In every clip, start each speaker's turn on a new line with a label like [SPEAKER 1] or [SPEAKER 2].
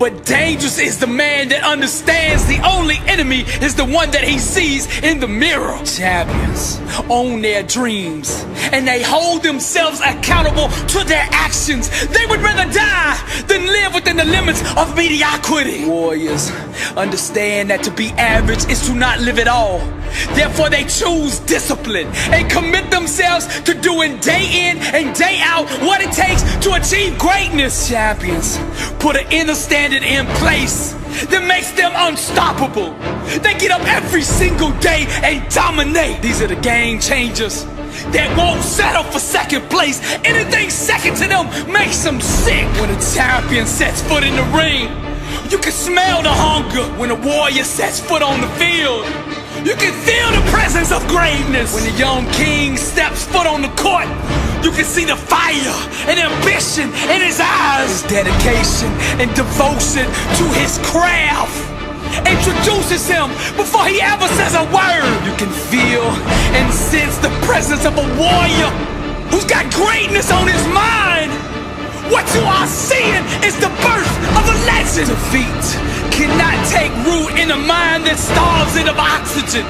[SPEAKER 1] But dangerous is the man that understands the only enemy is the one that he sees in the mirror. Champions own their dreams and they hold themselves accountable to their actions. They would rather die than live within the limits of mediocrity. Warriors understand that to be average is to not live at all. Therefore they choose discipline and commit themselves to doing day in and day out what it takes to achieve greatness. Champions put an inner standard in place that makes them unstoppable. They get up every single day and dominate. These are the game changers that won't settle for second place. Anything second to them makes them sick. When a champion sets foot in the ring, you can smell the hunger. When a warrior sets foot on the field, you can feel the presence of greatness. When a young king steps foot on the court, you can see the fire and ambition in his eyes. His dedication and devotion to his craft introduces him before he ever says a word. You can feel and sense the presence of a warrior who's got greatness on his mind. What you are seeing is the birth of a legend. Defeat cannot take root in a mind that starves it of oxygen.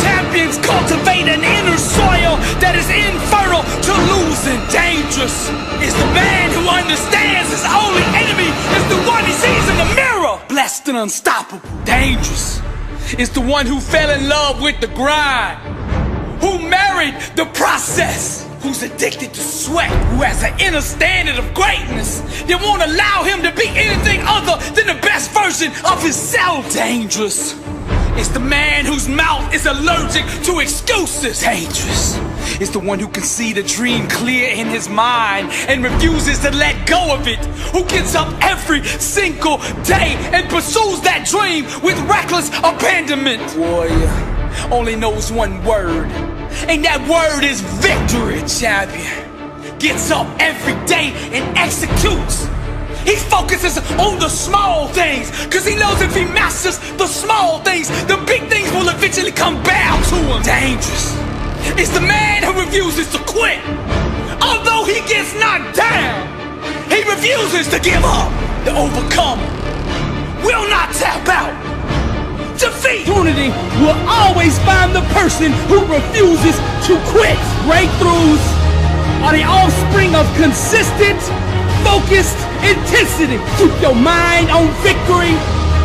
[SPEAKER 1] Champions cultivate an inner soil that is infertile to losing. Dangerous is the man who understands his only enemy is the one he sees in the mirror. Blessed and unstoppable. Dangerous is the one who fell in love with the grind, who married the process, who's addicted to sweat, who has an inner standard of greatness that won't allow him to be anything other than the best version of himself. Dangerous is the man whose mouth is allergic to excuses. Dangerous is the one who can see the dream clear in his mind and refuses to let go of it, who gets up every single day and pursues that dream with reckless abandonment. Warrior only knows one word, and that word is victory. Champion gets up every day and executes. He focuses on the small things, cause he knows if he masters the small things, the big things will eventually come bow to him. Dangerous is the man who refuses to quit. Although he gets knocked down, he refuses to give up. The overcomer will not tap out. Defeat. Unity will always find the person who refuses to quit. Breakthroughs are the offspring of consistent, focused intensity. Keep your mind on victory.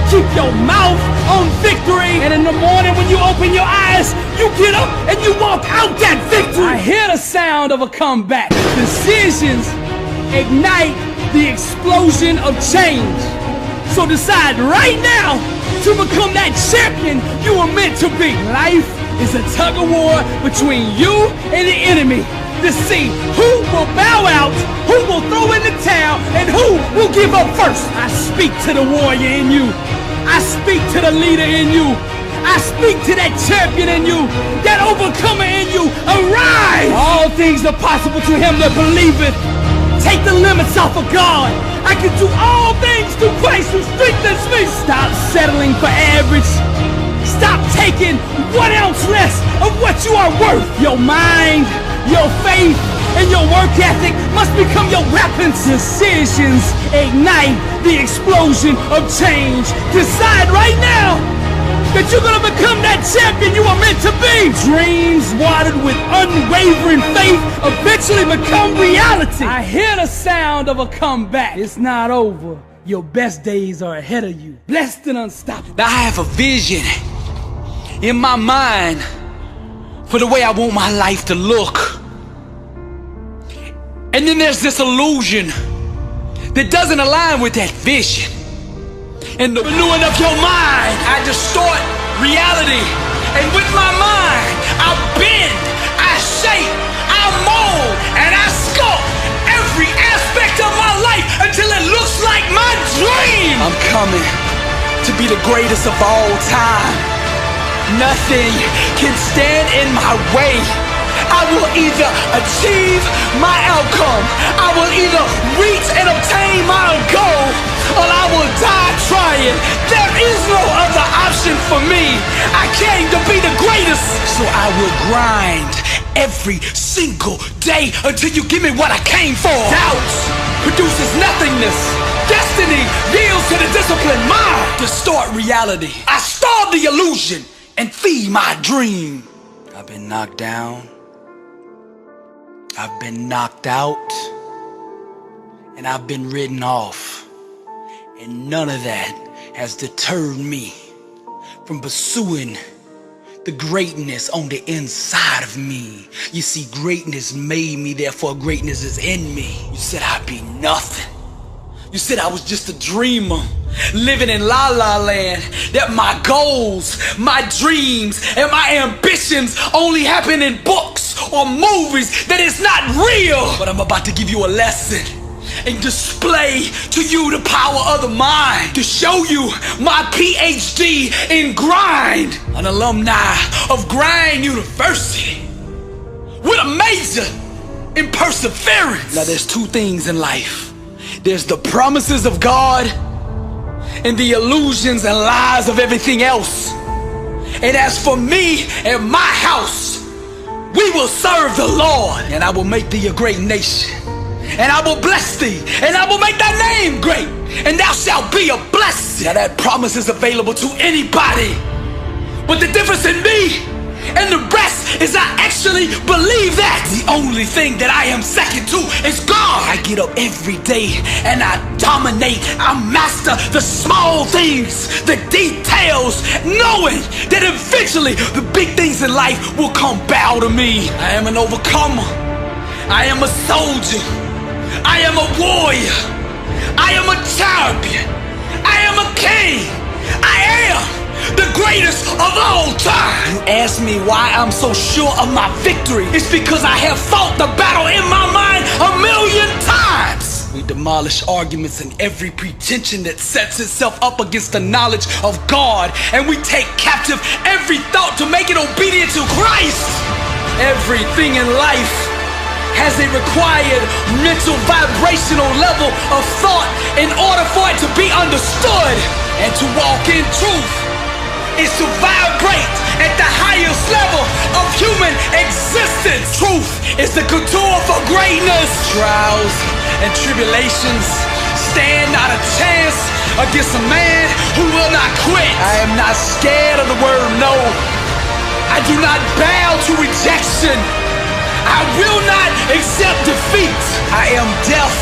[SPEAKER 1] Keep your mouth on victory. And in the morning when you open your eyes, you get up and you walk out that victory. I hear the sound of a comeback. Decisions ignite the explosion of change. So decide right now to become that champion you were meant to be. Life is a tug of war between you and the enemy to see who will bow out, who will throw in the towel, and who will give up first. I speak to the warrior in you. I speak to the leader in you. I speak to that champion in you, that overcomer in you. Arise! All things are possible to him that believeth. Take the limits off of God. I can do all things through Christ who strengthens me. Stop settling for average. Stop taking 1 ounce less of what you are worth. Your mind, your faith, and your work ethic must become your weapons. Decisions ignite the explosion of change. Decide right now that you're gonna become that champion you are meant to be. Dreams watered with unwavering faith eventually become reality. I hear the sound of a comeback. It's not over. Your best days are ahead of you. Blessed and unstoppable. I have a vision in my mind for the way I want my life to look. And then there's this illusion that doesn't align with that vision. And the renewing of your mind, I distort reality. And with my mind, I bend, I shape, I mold, and I sculpt every aspect of my life until it looks like my dream. I'm coming to be the greatest of all time. Nothing can stand in my way. I will either achieve my outcome, I will either reach and obtain my goal, or I will die trying. There is no other option for me. I came to be the greatest, so I will grind every single day until you give me what I came for. Doubt produces nothingness. Destiny Adversity yields to the disciplined mind. Distort reality. I starve the illusion and feed my dream. I've been knocked down. I've been knocked out. And I've been written off. And none of that has deterred me from pursuing the greatness on the inside of me. You see, greatness made me, therefore greatness is in me. You said I'd be nothing. You said I was just a dreamer, living in la la land, that my goals, my dreams, and my ambitions only happen in books or movies, that it's not real. But I'm about to give you a lesson and display to you the power of the mind, to show you my PhD in grind, an alumni of Grind University with a major in perseverance. Now there's two things in life. There's the promises of God and the illusions and lies of everything else. And as for me and my house, we will serve the Lord, and I will make thee a great nation. And I will bless thee, and I will make thy name great, and thou shalt be a blessing. Now that promise is available to anybody, but the difference in me and the rest is I actually believe that. The only thing that I am second to is God. I get up every day and I dominate. I master the small things, the details, knowing that eventually the big things in life will come bow to me. I am an overcomer. I am a soldier. I am a warrior. I am a champion. I am a king. I am the greatest of all time. You ask me why I'm so sure of my victory. It's because I have fought the battle in my mind 1,000,000 times. We demolish arguments and every pretension that sets itself up against the knowledge of God, and we take captive every thought to make it obedient to Christ. Everything in life has a required mental vibrational level of thought in order for it to be understood. And to walk in truth is to vibrate at the highest level of human existence. Truth is the couture for greatness. Trials and tribulations stand not a chance against a man who will not quit. I am not scared of the word no. I do not bow to rejection. I will not accept defeat. I am deaf,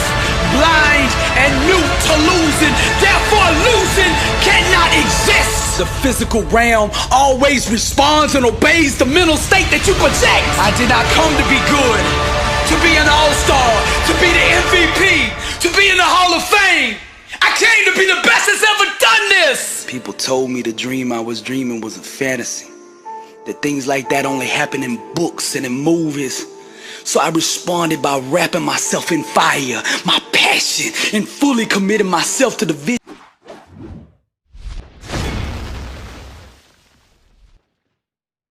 [SPEAKER 1] blind, and mute to losing. Therefore, losing cannot exist. The physical realm always responds and obeys the mental state that you project. I did not come to be good, to be an all-star, to be the MVP, to be in the Hall of Fame. I came to be the best that's ever done this. People told me the dream I was dreaming was a fantasy, that things like that only happen in books and in movies. So I responded by wrapping myself in fire, my passion, and fully committing myself to the vision.